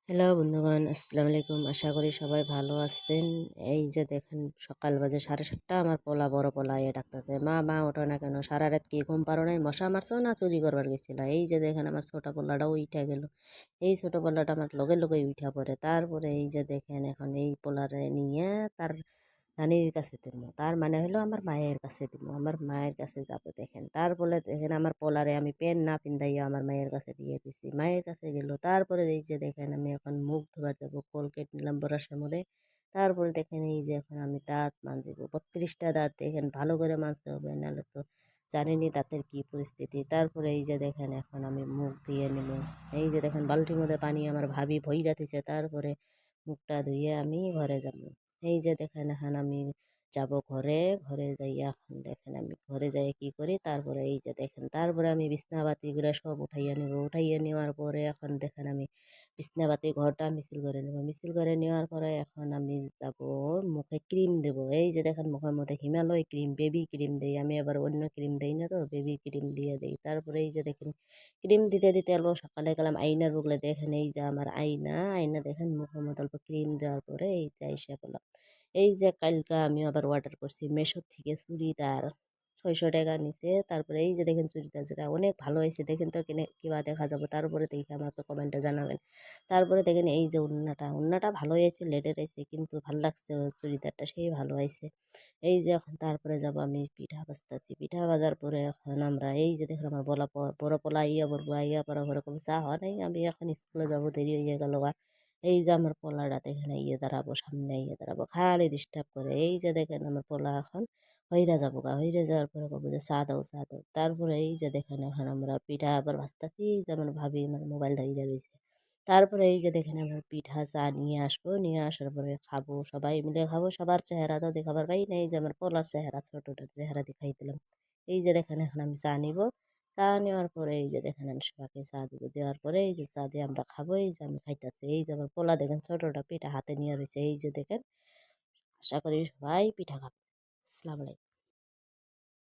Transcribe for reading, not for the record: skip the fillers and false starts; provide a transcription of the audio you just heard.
Hello বন্ধুগণ, আসসালামু আলাইকুম। আশা করি সবাই ভালো আছেন। এই যে দেখেন, সকাল বাজে 7:30। আমার পোলা, বড় পোলা ডাকতেছে, মা মা ওঠো না কেন, সারা রাত কি ঘুম পারো নাই, মশা মারছো না চুরি করবার গেছিলা? এই যে দেখেন, আমার ছোট পোলাটাও উঠা গেল। এই ছোট পোলাটা আমার লগে লগে উঠা পড়ে। তারপরে এই যে দেখেন, এখন এই পোলারে নিয়ে তার নানির কাছে দিব, তার মানে হলো আমার মায়ের কাছে দিব, আমার মায়ের কাছে যাব। দেখেন, তারপরে দেখেন আমার পোলারে আমি পেন না পিন্দাইয়া আমার মায়ের কাছে দিয়ে দিছি, মায়ের কাছে গেল। তারপরে এই যে দেখেন, আমি এখন মুখ ধোবার যাবো, কোলগেট নিলাম ব্রাশের মধ্যে। তারপরে দেখেন, এই যে এখন আমি দাঁত মাজবো, 32টা দাঁত দেখেন ভালো করে মাজতে হবে, নাহলে তো জানেনি দাঁতের কি পরিস্থিতি। তারপরে এই যে দেখেন, এখন আমি মুখ দিয়ে নিব। এই যে দেখেন, বালতির মধ্যে পানি আমার ভাবি ভইরা দিছে। তারপরে মুখটা ধুয়ে আমি ঘরে যাব। এই যে দেখেন, এখন আমি যাব ঘরে। ঘরে যাইয়া এখন দেখেন, আমি ঘরে যাই কি করি। তারপরে এই যে দেখেন, তারপরে আমি বিছনাবাতিগুলো সব উঠাইয়া নিব। উঠাইয়া নেওয়ার পরে এখন দেখেন, আমি বিছনাবাতি ঘরটা মিছিল করে নেব। মিছিল করে নেওয়ার পরে এখন আমি যাব মুখে ক্রিম দেব। এই যে দেখেন, মুখের মধ্যে হিমালয় ক্রিম, বেবি ক্রিম দেই আমি, আবার অন্য ক্রিম দেই না, তো বেবি ক্রিম দিয়ে দেই। তারপরে এই যে দেখেন, ক্রিম দিতে দিতে অল্প সকালে গেলাম আয়নার বুগলে, দেখেন এই যে আমার আয়না। আয়না দেখেন, মুখের মধ্যে অল্প ক্রিম দেওয়ার পরে এই যে আইসা বললাম, এই যে কালকা আমি আবার অর্ডার করছি মেশো থেকে চুড়িদার, 600 টাকা নিচে। তারপরে এই যে দেখেন, চুড়িদার যেটা অনেক ভালো হয়েছে, দেখেন তো কিনে কিবা দেখা যাবো। তারপরে দেখে আমাকে কমেন্টে জানাবেন। তারপরে দেখেন, এই যে উন্নাটা ভালো হয়েছে, লেটের হয়েছে, কিন্তু ভালো লাগছে চুড়িদারটা, সেই ভালো হয়েছে। এই যে এখন তারপরে যাব আমি পিঠা ভাজতেছি। পিঠা ভাজার পরে এখন আমরা এই যে দেখেন, আমার বড় পোলা আইয়া বলবো, আইয়া পড়া ঘরে কোনো চা হওয়া নাই, আমি এখন স্কুলে যাবো, দেরি হয়ে গেল। এই যে আমার পোলাটা এখানে দাঁড়াবো, সামনে দাঁড়াবো, খালি ডিস্টার্ব করে। এই যে দেখেন, আমার পোলা এখন হইরা যাবো গা, হইরে যাওয়ার পরে বলবো যে চা দাও, চা দাও। তারপরে এই যে দেখেন, এখন আমরা পিঠা আবার ভাজতেছি, যেমন ভাবি আমার মোবাইল ধরিয়ে রয়েছে। তারপরে এই যে দেখেন, আমরা পিঠা চা নিয়ে আসবো, নিয়ে আসার পরে খাবো, সবাই মিলে খাবো। সবার চেহারা তো দেখাবার পাই না, এই যে আমার পোলার চেহারা, ছোটটার চেহারা দেখাই দিলাম। এই যে দেখেন, এখন আমি চা নিব। চা নেওয়ার পরে এই যে দেখেন, আমি সবাইকে চা দিব, দেওয়ার পরে এই যে চা দিয়ে আমরা খাবো। এই যে আমি খাইতেছি, এই যে আমার পোলা দেখেন ছোটটা পিঠা হাতে নিয়ে রয়েছে। এই যে দেখেন, আশা করি সবাই পিঠা খাবে। আসসালামু আলাইকুম।